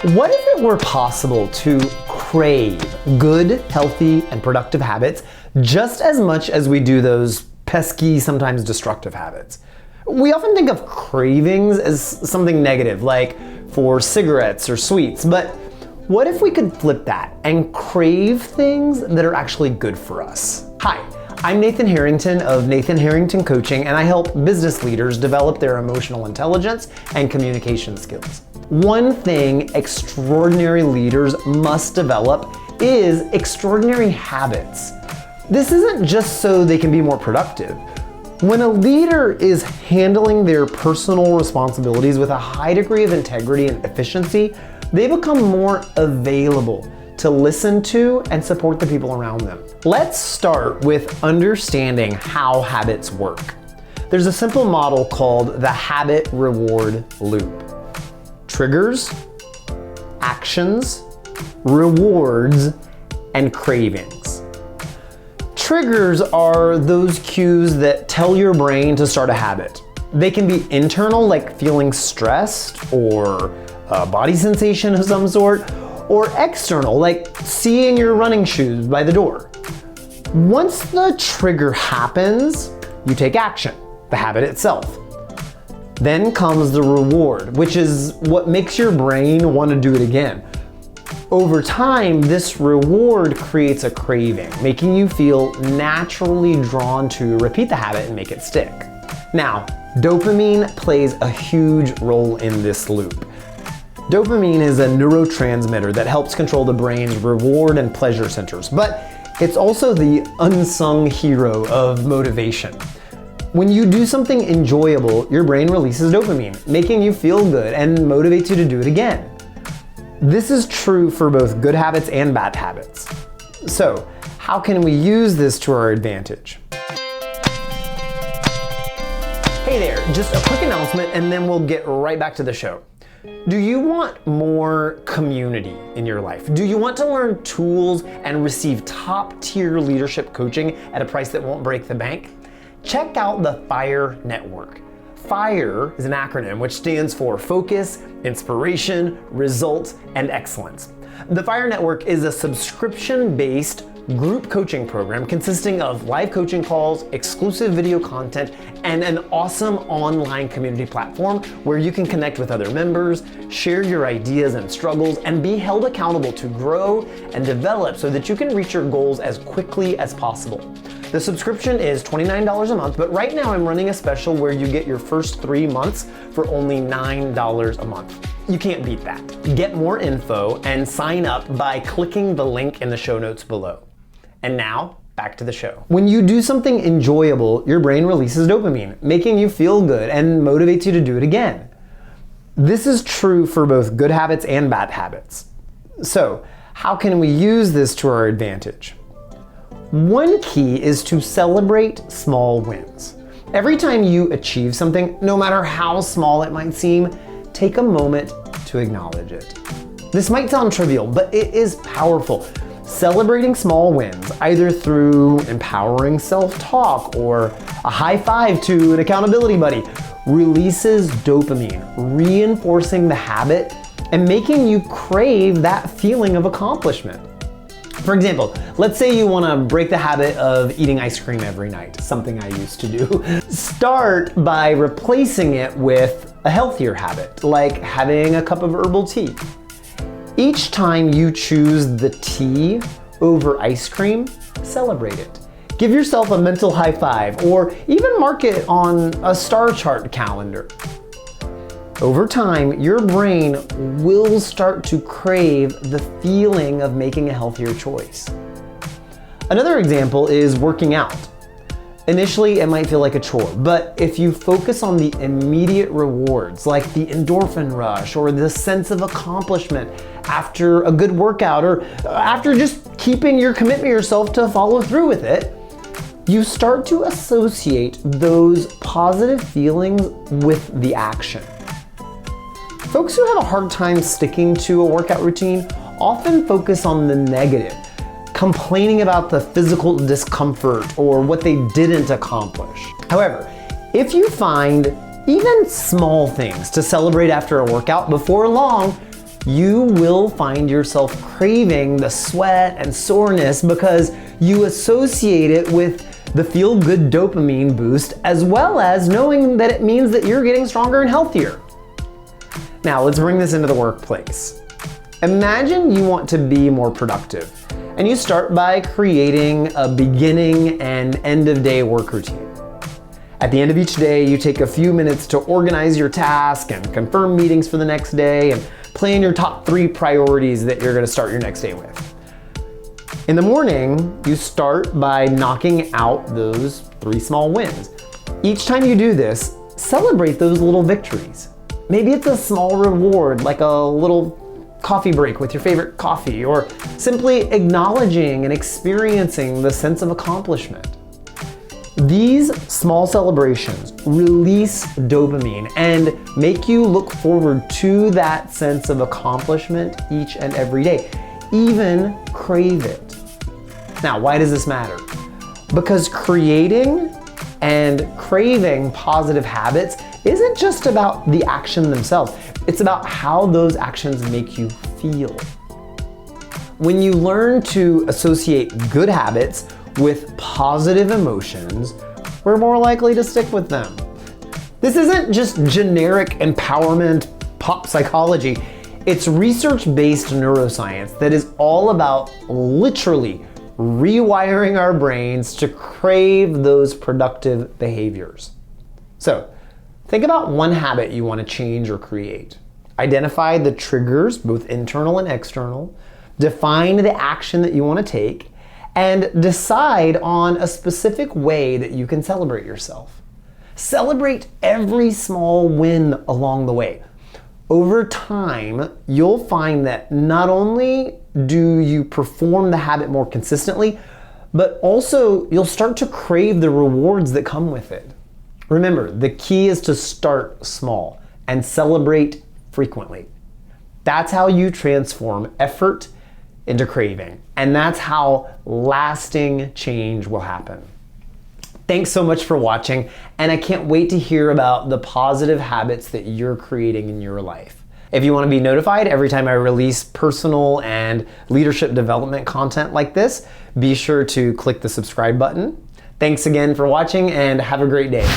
What if it were possible to crave good, healthy, and productive habits just as much as we do those pesky, sometimes destructive habits? We often think of cravings as something negative, like for cigarettes or sweets, but what if we could flip that and crave things that are actually good for us? Hi, I'm Nathan Harrington of Nathan Harrington Coaching, and I help business leaders develop their emotional intelligence and communication skills. One thing extraordinary leaders must develop is extraordinary habits. This isn't just so they can be more productive. When a leader is handling their personal responsibilities with a high degree of integrity and efficiency, they become more available to listen to and support the people around them. Let's start with understanding how habits work. There's a simple model called the habit reward loop. Triggers, actions, rewards, and cravings. Triggers are those cues that tell your brain to start a habit. They can be internal, like feeling stressed or a body sensation of some sort, or external, like seeing your running shoes by the door. Once the trigger happens, you take action, the habit itself. Then comes the reward, which is what makes your brain want to do it again. Over time, this reward creates a craving, making you feel naturally drawn to repeat the habit and make it stick. Now, dopamine plays a huge role in this loop. Dopamine is a neurotransmitter that helps control the brain's reward and pleasure centers, but it's also the unsung hero of motivation. When you do something enjoyable, your brain releases dopamine, making you feel good and motivates you to do it again. This is true for both good habits and bad habits. So, how can we use this to our advantage? Hey there, just a quick announcement and then we'll get right back to the show. Do you want more community in your life? Do you want to learn tools and receive top-tier leadership coaching at a price that won't break the bank? Check out the FIRE Network. FIRE is an acronym which stands for Focus, Inspiration, Results, and Excellence. The FIRE Network is a subscription-based group coaching program consisting of live coaching calls, exclusive video content, and an awesome online community platform where you can connect with other members, share your ideas and struggles, and be held accountable to grow and develop so that you can reach your goals as quickly as possible. The subscription is $29 a month, but right now I'm running a special where you get your first 3 months for only $9 a month. You can't beat that. Get more info and sign up by clicking the link in the show notes below. And now, back to the show. When you do something enjoyable, your brain releases dopamine, making you feel good and motivates you to do it again. This is true for both good habits and bad habits. So, how can we use this to our advantage? One key is to celebrate small wins. Every time you achieve something, no matter how small it might seem, take a moment to acknowledge it. This might sound trivial, but it is powerful. Celebrating small wins, either through empowering self-talk or a high five to an accountability buddy, releases dopamine, reinforcing the habit and making you crave that feeling of accomplishment. For example, let's say you want to break the habit of eating ice cream every night, something I used to do. Start by replacing it with a healthier habit, like having a cup of herbal tea. Each time you choose the tea over ice cream, celebrate it. Give yourself a mental high five, or even mark it on a star chart calendar. Over time, your brain will start to crave the feeling of making a healthier choice. Another example is working out. Initially, it might feel like a chore, but if you focus on the immediate rewards, like the endorphin rush or the sense of accomplishment after a good workout or after just keeping your commitment to yourself to follow through with it, you start to associate those positive feelings with the action. Folks who have a hard time sticking to a workout routine often focus on the negative, complaining about the physical discomfort or what they didn't accomplish. However, if you find even small things to celebrate after a workout, before long, you will find yourself craving the sweat and soreness because you associate it with the feel-good dopamine boost, as well as knowing that it means that you're getting stronger and healthier. Now, let's bring this into the workplace. Imagine you want to be more productive, and you start by creating a beginning and end of day work routine. At the end of each day, you take a few minutes to organize your task and confirm meetings for the next day and plan your top 3 priorities that you're going to start your next day with. In the morning, you start by knocking out those 3 small wins. Each time you do this, celebrate those little victories. Maybe it's a small reward, like a little coffee break with your favorite coffee, or simply acknowledging and experiencing the sense of accomplishment. These small celebrations release dopamine and make you look forward to that sense of accomplishment each and every day, even crave it. Now, why does this matter? Because creating and craving positive habits isn't just about the action themselves. It's about how those actions make you feel. When you learn to associate good habits with positive emotions, we're more likely to stick with them. This isn't just generic empowerment pop psychology. It's research-based neuroscience that is all about literally rewiring our brains to crave those productive behaviors. So, think about one habit you want to change or create. Identify the triggers, both internal and external. Define the action that you want to take, and decide on a specific way that you can celebrate yourself. Celebrate every small win along the way. Over time, you'll find that not only do you perform the habit more consistently, but also you'll start to crave the rewards that come with it. Remember, the key is to start small and celebrate frequently. That's how you transform effort into craving, and that's how lasting change will happen. Thanks so much for watching, and I can't wait to hear about the positive habits that you're creating in your life. If you want to be notified every time I release personal and leadership development content like this, be sure to click the subscribe button. Thanks again for watching, and have a great day.